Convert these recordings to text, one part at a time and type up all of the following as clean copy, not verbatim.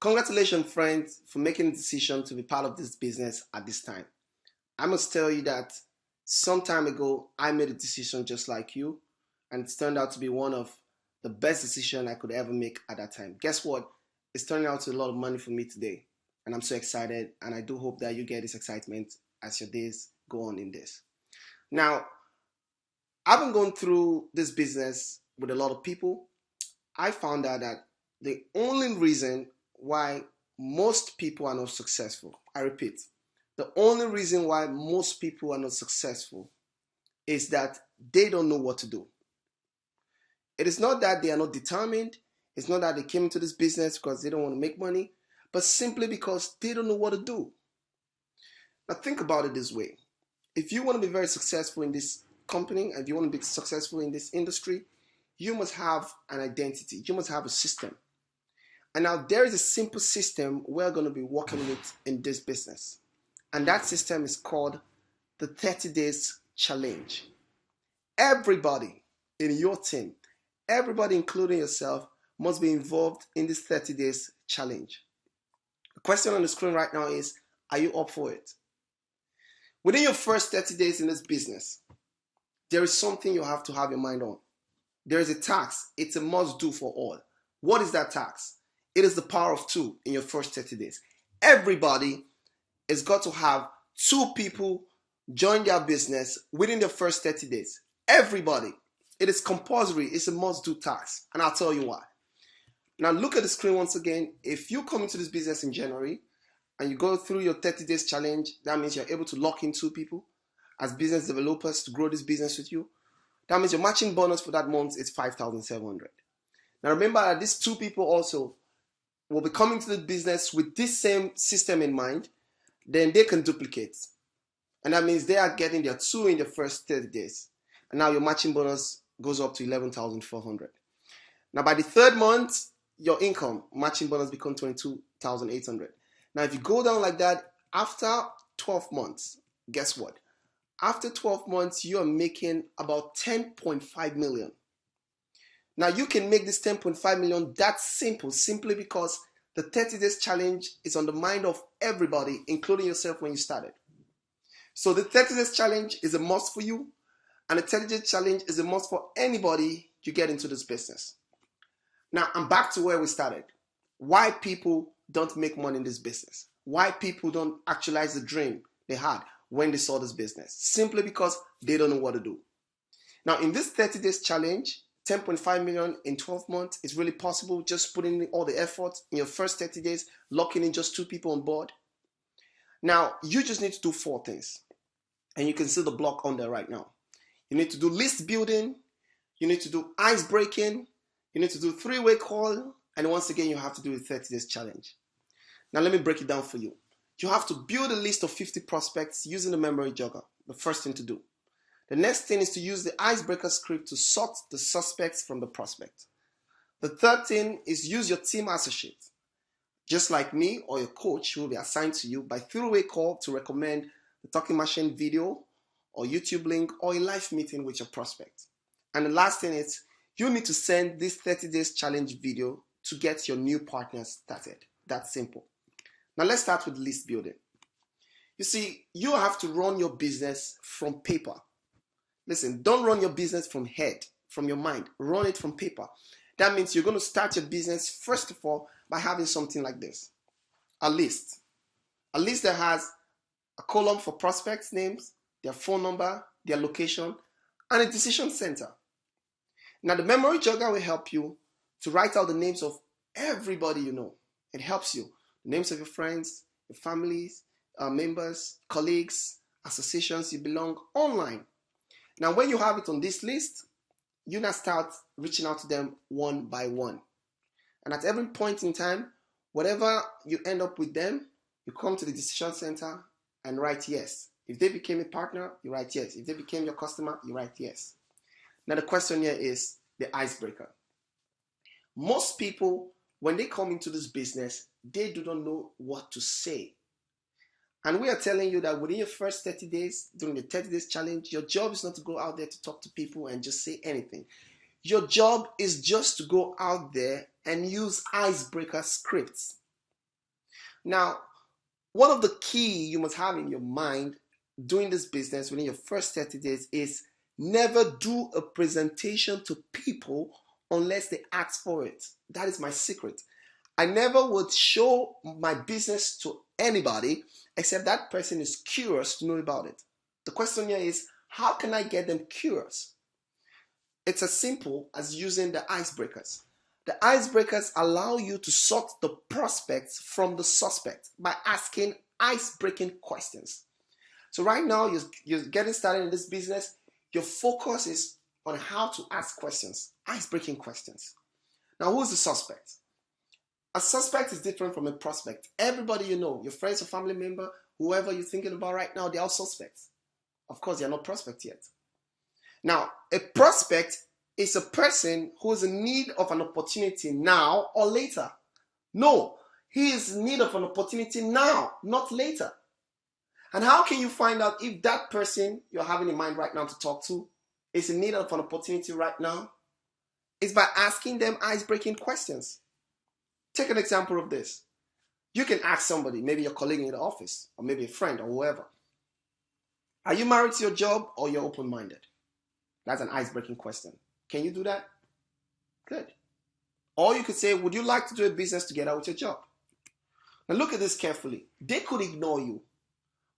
Congratulations, friends, for making the decision to be part of this business at this time. I must tell you that some time ago, I made a decision just like you, and it's turned out to be one of the best decisions I could ever make at that time. Guess what? It's turning out to a lot of money for me today, and I'm so excited, and I do hope that you get this excitement as your days go on in this. Now, I've been going through this business with a lot of people. I found out that the only reason why most people are not successful, I repeat, the only reason why most people are not successful is that they don't know what to do. It is not that they are not determined, it's not that they came into this business because they don't want to make money, but simply because they don't know what to do. Now, think about it this way: if you want to be very successful in this company and you want to be successful in this industry, you must have an identity, you must have a system. And now there is a simple system we're going to be working with in this business. And that system is called the 30 days challenge. Everybody in your team, everybody including yourself, must be involved in this 30 days challenge. The question on the screen right now is, are you up for it? Within your first 30 days in this business, there is something you have to have your mind on. There is a task. It's a must do for all. What is that task? It is the power of two in your first 30 days. Everybody has got to have two people join their business within the first 30 days. Everybody. It is compulsory. It's a must do task. And I'll tell you why. Now look at the screen once again. If you come into this business in January and you go through your 30 days challenge, that means you're able to lock in two people as business developers to grow this business with you. That means your matching bonus for that month is 5,700. Now remember that these two people also will be coming to the business with this same system in mind. Then they can duplicate. And that means they are getting their two in the first 30 days. And now your matching bonus goes up to 11,400. Now by the third month, your income matching bonus becomes 22,800. Now if you go down like that, after 12 months, guess what? After 12 months, you are making about 10.5 million. Now you can make this 10.5 million that simple, simply because the 30 days challenge is on the mind of everybody, including yourself when you started. So the 30 days challenge is a must for you, and the 30 days challenge is a must for anybody you get into this business. Now I'm back to where we started. Why people don't make money in this business. Why people don't actualize the dream they had when they saw this business. Simply because they don't know what to do. Now in this 30 days challenge, 10.5 million in 12 months is really possible. Just putting in all the effort in your first 30 days, locking in just two people on board. Now, you just need to do four things. And you can see the block on there right now. You need to do list building. You need to do ice breaking. You need to do three-way call. And once again, you have to do a 30 days challenge. Now, let me break it down for you. You have to build a list of 50 prospects using the memory jogger. The first thing to do. The next thing is to use the icebreaker script to sort the suspects from the prospect. The third thing is use your team associate. Just like me or your coach who will be assigned to you by three-way call to recommend the talking machine video or YouTube link or a live meeting with your prospect. And the last thing is you need to send this 30 days challenge video to get your new partners started. That's simple. Now let's start with list building. You see, you have to run your business from paper. Listen, don't run your business from head, from your mind. Run it from paper. That means you're going to start your business, first of all, by having something like this. A list. A list that has a column for prospects' names, their phone number, their location, and a decision center. Now, the memory jogger will help you to write out the names of everybody you know. It helps you. The names of your friends, your families, members, colleagues, associations you belong online. Now, when you have it on this list, you now start reaching out to them one by one. And at every point in time, whatever you end up with them, you come to the decision center and write yes. If they became a partner, you write yes. If they became your customer, you write yes. Now, the question here is the icebreaker. Most people, when they come into this business, they do not know what to say. And we are telling you that within your first 30 days, during the 30 days challenge, your job is not to go out there to talk to people and just say anything. Your job is just to go out there and use icebreaker scripts. Now, one of the key you must have in your mind doing this business within your first 30 days is never do a presentation to people unless they ask for it. That is my secret. I never would show my business to anybody except that person is curious to know about it. The question here is, how can I get them curious? It's as simple as using the icebreakers. The icebreakers allow you to sort the prospects from the suspect by asking ice-breaking questions. So right now, you're getting started in this business. Your focus is on how to ask questions, ice-breaking questions. Now, who's the suspect? A suspect is different from a prospect. Everybody you know, your friends or family member, whoever you're thinking about right now, they're all suspects. Of course, they're not prospects yet. Now, a prospect is a person who is in need of an opportunity now or later. No, he is in need of an opportunity now, not later. And how can you find out if that person you're having in mind right now to talk to is in need of an opportunity right now? It's by asking them ice-breaking questions. Take an example of this. You can ask somebody, maybe your colleague in the office, or maybe a friend or whoever. Are you married to your job or you're open-minded? That's an ice-breaking question. Can you do that? Good. Or you could say, would you like to do a business together with your job? Now look at this carefully. They could ignore you,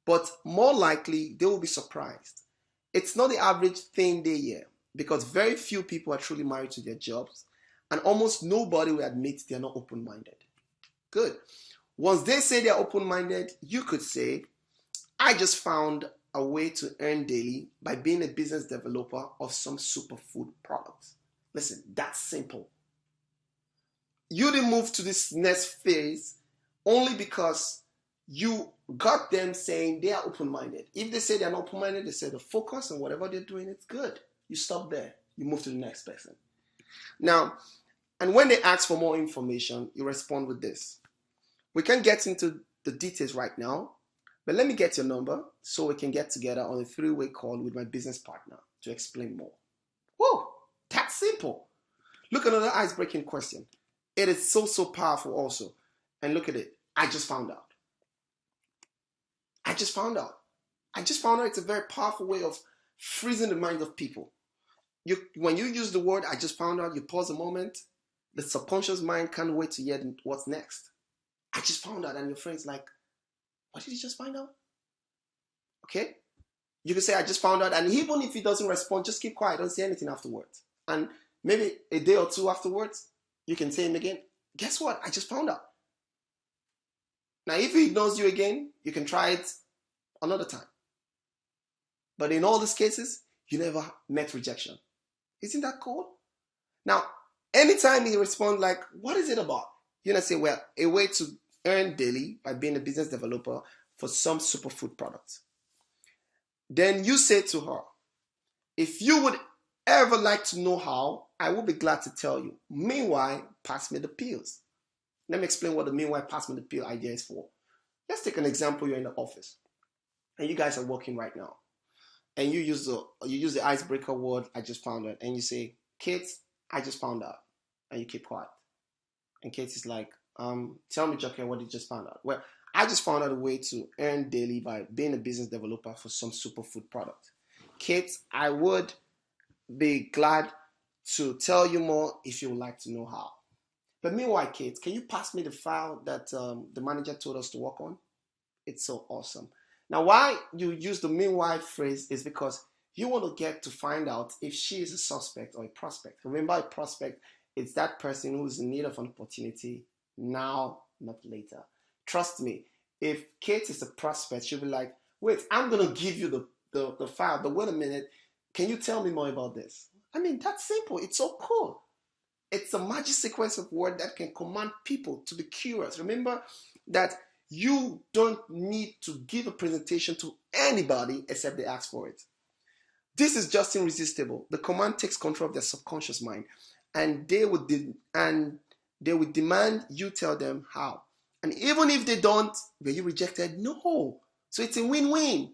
but more likely they will be surprised. It's not the average thing they hear because very few people are truly married to their jobs and almost nobody will admit they're not open-minded. Good. Once they say they're open-minded, you could say, I just found a way to earn daily by being a business developer of some superfood products. Listen, that's simple. You didn't move to this next phase only because you got them saying they are open-minded. If they say they're not open-minded, they say the focus on whatever they're doing, it's good. You stop there. You move to the next person. Now, and when they ask for more information, you respond with this. We can't get into the details right now, but let me get your number so we can get together on a 3-way call with my business partner to explain more. Whoa, that's simple. Look at another ice-breaking question. It is so powerful also. And look at it. I just found out. I just found out it's a very powerful way of freezing the minds of people. When you use the word I just found out, you pause a moment, the subconscious mind can't wait to hear what's next. I just found out, and your friend's like, what did you just find out? Okay? You can say I just found out, and even if he doesn't respond, just keep quiet, don't say anything afterwards. And maybe a day or two afterwards, you can say him again, guess what? I just found out. Now, if he ignores you again, you can try it another time. But in all these cases, you never met rejection. Isn't that cool? Now, anytime he responds like, what is it about? You're going to say, well, a way to earn daily by being a business developer for some superfood products. Then you say to her, if you would ever like to know how, I will be glad to tell you. Meanwhile, pass me the pills. Let me explain what the meanwhile pass me the pill idea is for. Let's take an example. You're in the office and you guys are working right now. And you use the icebreaker word, I just found out. And you say, Kate, I just found out. And you keep quiet. And Kate is like, tell me, Joker, what did you just found out? Well, I just found out a way to earn daily by being a business developer for some superfood product. Kate, I would be glad to tell you more if you would like to know how. But meanwhile, Kate, can you pass me the file that the manager told us to work on? It's so awesome. Now, why you use the meanwhile phrase is because you want to get to find out if she is a suspect or a prospect. Remember, a prospect is that person who is in need of an opportunity now, not later. Trust me, if Kate is a prospect, she'll be like, wait, I'm going to give you the file, but wait a minute, can you tell me more about this? I mean, that's simple. It's so cool. It's a magic sequence of words that can command people to be curious. Remember that you don't need to give a presentation to anybody except they ask for it. This is just irresistible. The command takes control of their subconscious mind, and they would demand you tell them how. And even if they don't, were you rejected? No. So it's a win-win.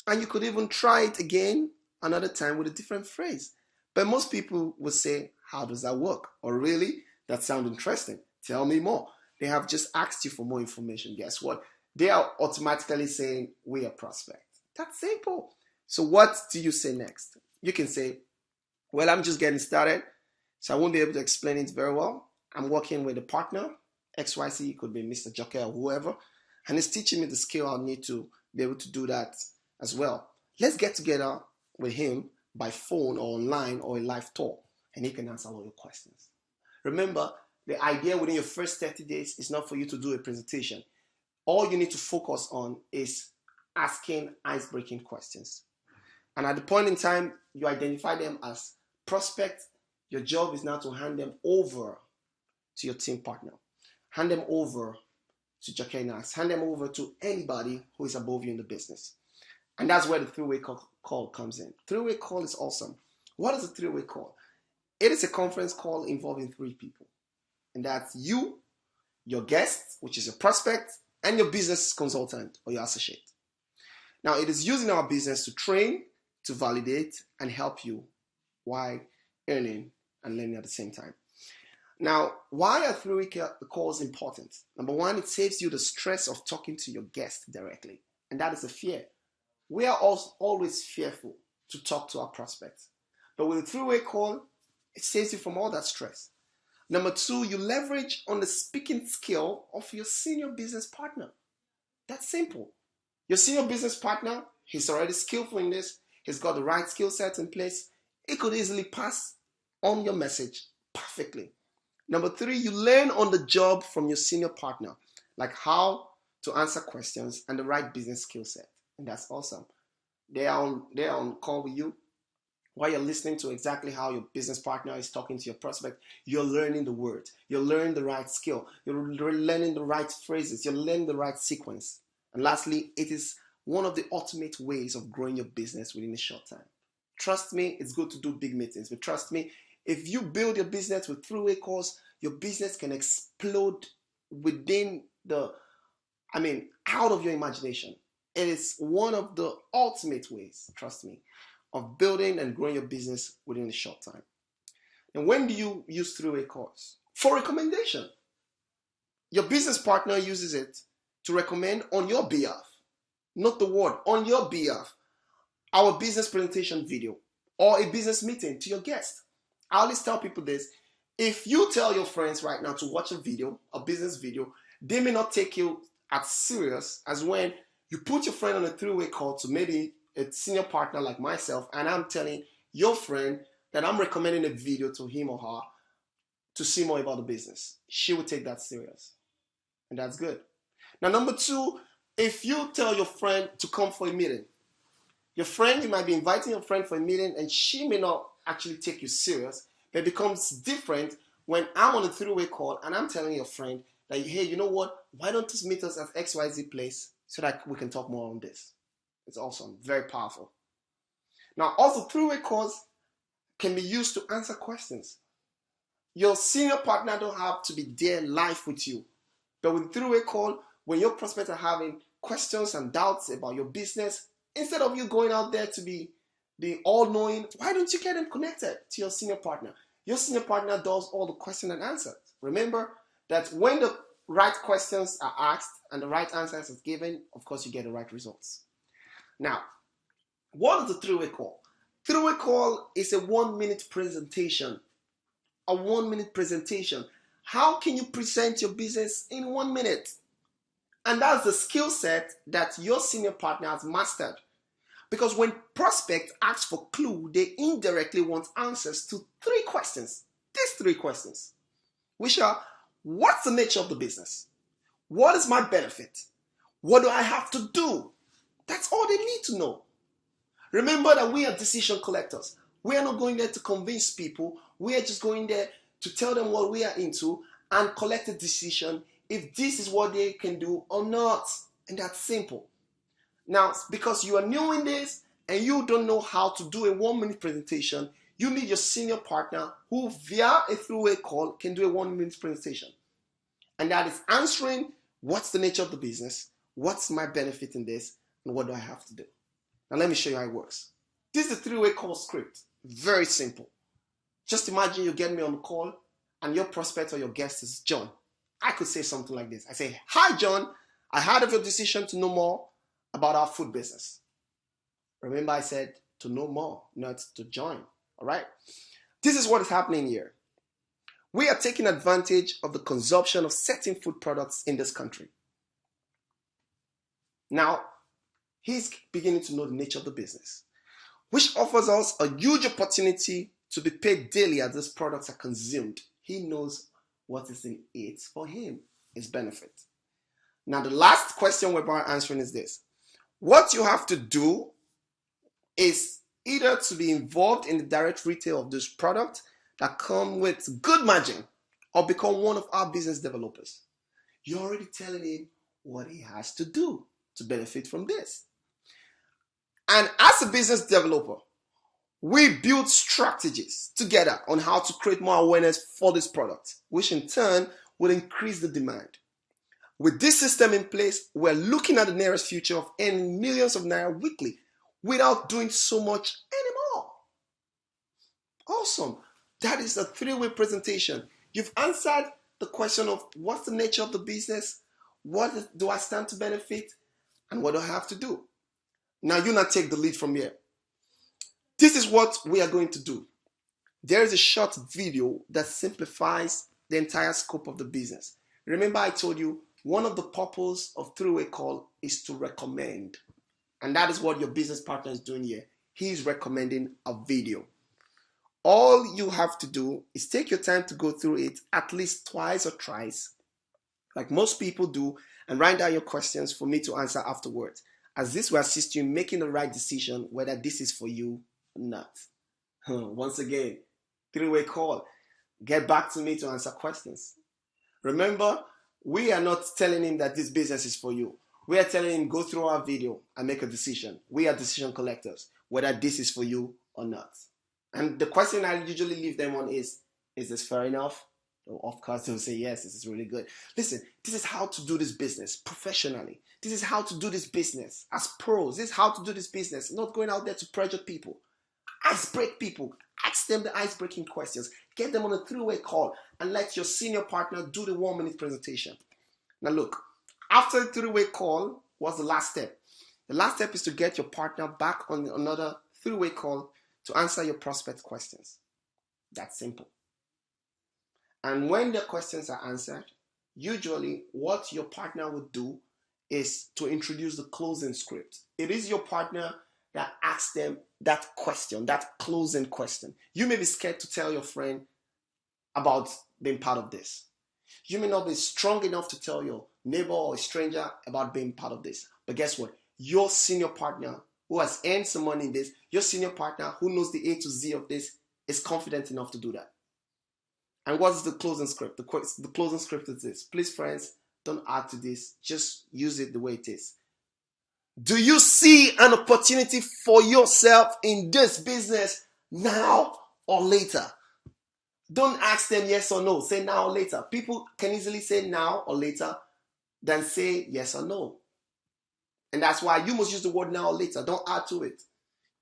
And you could even try it again another time with a different phrase. But most people would say, how does that work? Or really? That sounds interesting. Tell me more. They have just asked you for more information. Guess what? They are automatically saying, we are prospect. That's simple. So what do you say next? You can say, well, I'm just getting started, so I won't be able to explain it very well. I'm working with a partner, XYZ, could be Mr. Joker or whoever, and he's teaching me the skill I'll need to be able to do that as well. Let's get together with him by phone or online or a live talk, and he can answer all your questions. Remember, the idea within your first 30 days is not for you to do a presentation. All you need to focus on is asking ice-breaking questions. And at the point in time you identify them as prospects, your job is now to hand them over to your team partner. Hand them over to Jakenas. Hand them over to anybody who is above you in the business. And that's where the three-way call comes in. Three-way call is awesome. What is a three-way call? It is a conference call involving three people. And that's you, your guest, which is your prospect, and your business consultant or your associate. Now, it is using our business to train, to validate, and help you while earning and learning at the same time. Now, why are three-way calls important? Number one, it saves you the stress of talking to your guest directly. And that is a fear. We are always fearful to talk to our prospects. But with a three-way call, it saves you from all that stress. Number two, you leverage on the speaking skill of your senior business partner. That's simple. Your senior business partner, he's already skillful in this. He's got the right skill set in place. He could easily pass on your message perfectly. Number three, you learn on the job from your senior partner, like how to answer questions and the right business skill set. And that's awesome. They are on call with you. While you're listening to exactly how your business partner is talking to your prospect, you're learning the words. You're learning the right skill. You're learning the right phrases. You're learning the right sequence. And lastly, it is one of the ultimate ways of growing your business within a short time. Trust me, it's good to do big meetings, but trust me, if you build your business with three-way calls, your business can explode within out of your imagination. It is one of the ultimate ways, trust me, of building and growing your business within a short time. And when do you use three-way calls? For recommendation. Your business partner uses it to recommend on your behalf, not the word, on your behalf, our business presentation video or a business meeting to your guest. I always tell people this. If you tell your friends right now to watch a video, a business video, they may not take you as serious as when you put your friend on a three-way call to maybe a senior partner like myself, and I'm telling your friend that I'm recommending a video to him or her to see more about the business. She will take that serious. And that's good. Now, number two, if you tell your friend to come for a meeting, you might be inviting your friend for a meeting and she may not actually take you serious, but it becomes different when I'm on a three-way call and I'm telling your friend that, hey, you know what? Why don't you meet us at XYZ place so that we can talk more on this? It's awesome, very powerful. Now, also three-way calls can be used to answer questions. Your senior partner don't have to be there live with you. But with three-way call, when your prospects are having questions and doubts about your business, instead of you going out there to be the all-knowing, why don't you get them connected to your senior partner? Your senior partner does all the question and answers. Remember that when the right questions are asked and the right answers are given, of course, you get the right results. Now, what is a three-way call? Three-way call is a 1-minute presentation. A 1-minute presentation. How can you present your business in 1 minute? And that's the skill set that your senior partner has mastered. Because when prospects ask for clue, they indirectly want answers to 3 questions. These 3 questions, which are, what's the nature of the business? What is my benefit? What do I have to do? That's all they need to know. Remember that we are decision collectors. We are not going there to convince people. We are just going there to tell them what we are into and collect a decision if this is what they can do or not. And that's simple. Now, because you are new in this and you don't know how to do a 1-minute presentation, you need your senior partner who, via a three-way call, can do a 1-minute presentation. And that is answering, what's the nature of the business? What's my benefit in this? And what do I have to do? Now, let me show you how it works. This is a three-way call script. Very simple. Just imagine you get me on the call and your prospect or your guest is John. I could say something like this. I say, "Hi, John. I heard of your decision to know more about our food business." Remember, I said to know more, not to join. All right? This is what is happening here. We are taking advantage of the consumption of certain food products in this country. Now, he's beginning to know the nature of the business, which offers us a huge opportunity to be paid daily as these products are consumed. He knows what is in it for him, his benefit. Now, the last question we're about answering is this. What you have to do is either to be involved in the direct retail of those products that come with good margin or become one of our business developers. You're already telling him what he has to do to benefit from this. And as a business developer, we build strategies together on how to create more awareness for this product, which in turn will increase the demand. With this system in place, we're looking at the nearest future of earning millions of naira weekly without doing so much anymore. Awesome. That is a three-way presentation. You've answered the question of what's the nature of the business, what do I stand to benefit, and what do I have to do? Now you not take the lead from here. This is what we are going to do. There is a short video that simplifies the entire scope of the business. Remember I told you one of the purposes of three-way call is to recommend. And that is what your business partner is doing here. He is recommending a video. All you have to do is take your time to go through it at least twice or thrice, like most people do, and write down your questions for me to answer afterwards, as this will assist you in making the right decision whether this is for you or not. Once again, three-way call. Get back to me to answer questions. Remember, we are not telling him that this business is for you. We are telling him go through our video and make a decision. We are decision collectors, whether this is for you or not. And the question I usually leave them on is this fair enough? Of course, they'll say, yes, this is really good. Listen, this is how to do this business professionally. This is how to do this business as pros. This is how to do this business, not going out there to pressure people. Ice break people. Ask them the ice-breaking questions. Get them on a three-way call and let your senior partner do the 1-minute presentation. Now look, after the three-way call, what's the last step? The last step is to get your partner back on another three-way call to answer your prospect questions. That's simple. And when the questions are answered, usually what your partner would do is to introduce the closing script. It is your partner that asks them that question, that closing question. You may be scared to tell your friend about being part of this. You may not be strong enough to tell your neighbor or a stranger about being part of this. But guess what? Your senior partner who has earned some money in this, your senior partner who knows the A to Z of this is confident enough to do that. And what is the closing script? The closing script is this. Please, friends, don't add to this. Just use it the way it is. Do you see an opportunity for yourself in this business now or later? Don't ask them yes or no. Say now or later. People can easily say now or later than say yes or no. And that's why you must use the word now or later. Don't add to it.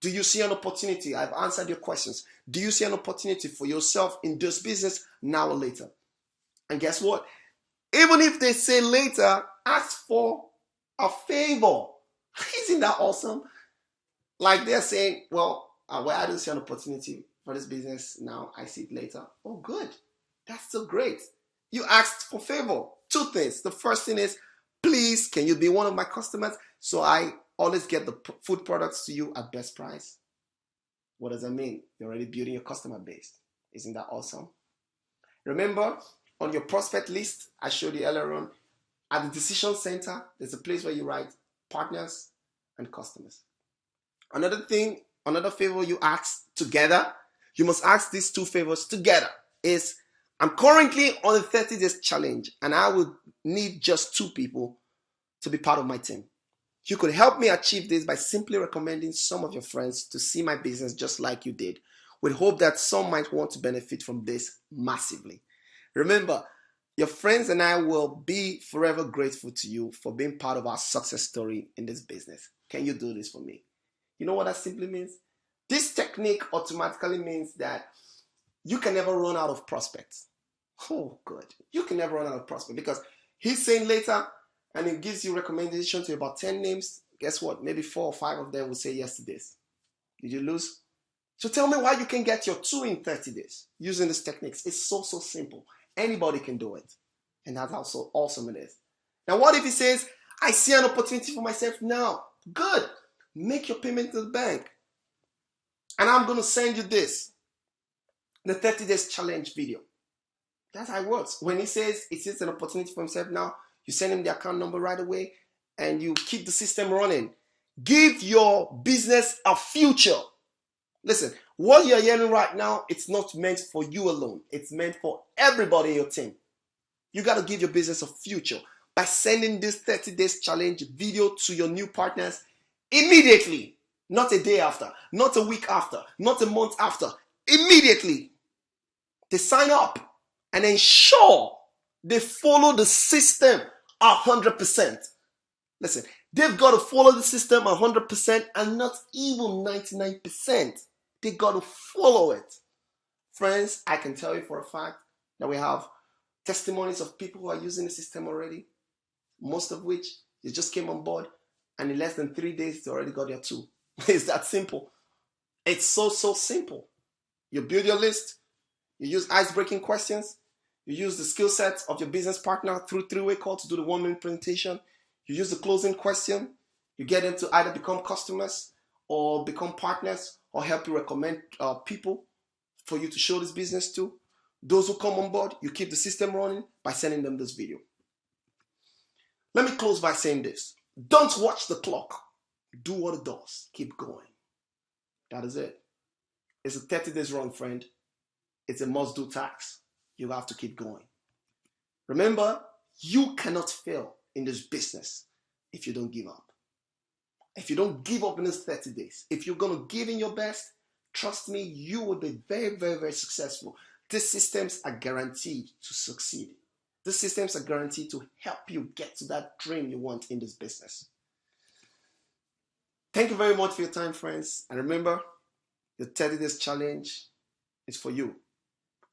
Do you see an opportunity? I've answered your questions. Do you see an opportunity for yourself in this business now or later? And guess what? Even if they say later, ask for a favor. Isn't that awesome? Like they're saying, well, I don't see an opportunity for this business now. I see it later. Oh, good. That's so great. You asked for favor. Two things. The first thing is, please, can you be one of my customers so I always get the food products to you at best price? What does that mean? You're already building your customer base. Isn't that awesome? Remember, on your prospect list, I showed you earlier on, at the decision center, there's a place where you write partners and customers. Another thing, another favor you ask together, you must ask these two favors together, is I'm currently on a 30 days challenge and I would need just 2 people to be part of my team. You could help me achieve this by simply recommending some of your friends to see my business just like you did, with hope that some might want to benefit from this massively. Remember, your friends and I will be forever grateful to you for being part of our success story in this business. Can you do this for me? You know what that simply means? This technique automatically means that you can never run out of prospects. Oh, good. You can never run out of prospect because he's saying later and he gives you recommendation to about 10 names. Guess what? Maybe 4 or 5 of them will say yes to this. Did you lose? So tell me why you can get your 2 in 30 days using these techniques. It's so, so simple. Anybody can do it. And that's how so awesome it is. Now, what if he says, I see an opportunity for myself now? Good. Make your payment to the bank. And I'm going to send you this, the 30 days challenge video. That's how it works. When he says it is an opportunity for himself now, you send him the account number right away and you keep the system running. Give your business a future. Listen, what you're hearing right now, it's not meant for you alone. It's meant for everybody in your team. You got to give your business a future by sending this 30 days challenge video to your new partners immediately. Not a day after, not a week after, not a month after. Immediately. They sign up and ensure they follow the system 100%. Listen, they've got to follow the system 100% and not even 99%. They got to follow it. Friends, I can tell you for a fact that we have testimonies of people who are using the system already, most of which they just came on board and in less than 3 days they already got their 2. It's that simple. It's so, so simple. You build your list, you use ice-breaking questions, you use the skill set of your business partner through 3-way call to do the 1-minute presentation, you use the closing question, you get them to either become customers or become partners or help you recommend people for you to show this business to. Those who come on board, you keep the system running by sending them this video. Let me close by saying this. Don't watch the clock. Do what it does. Keep going. That is it. It's a 30 days run, friend. It's a must-do task. You have to keep going. Remember, you cannot fail in this business if you don't give up. If you don't give up in this 30 days, if you're going to give in your best, trust me, you will be very, very, very successful. These systems are guaranteed to succeed. These systems are guaranteed to help you get to that dream you want in this business. Thank you very much for your time, friends. And remember, the 30 days challenge is for you.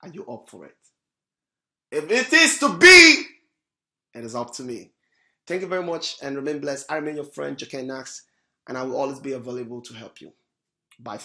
Are you up for it? If it is to be, it is up to me. Thank you very much and remain blessed. I remain your friend, Jake Nax, and I will always be available to help you. Bye.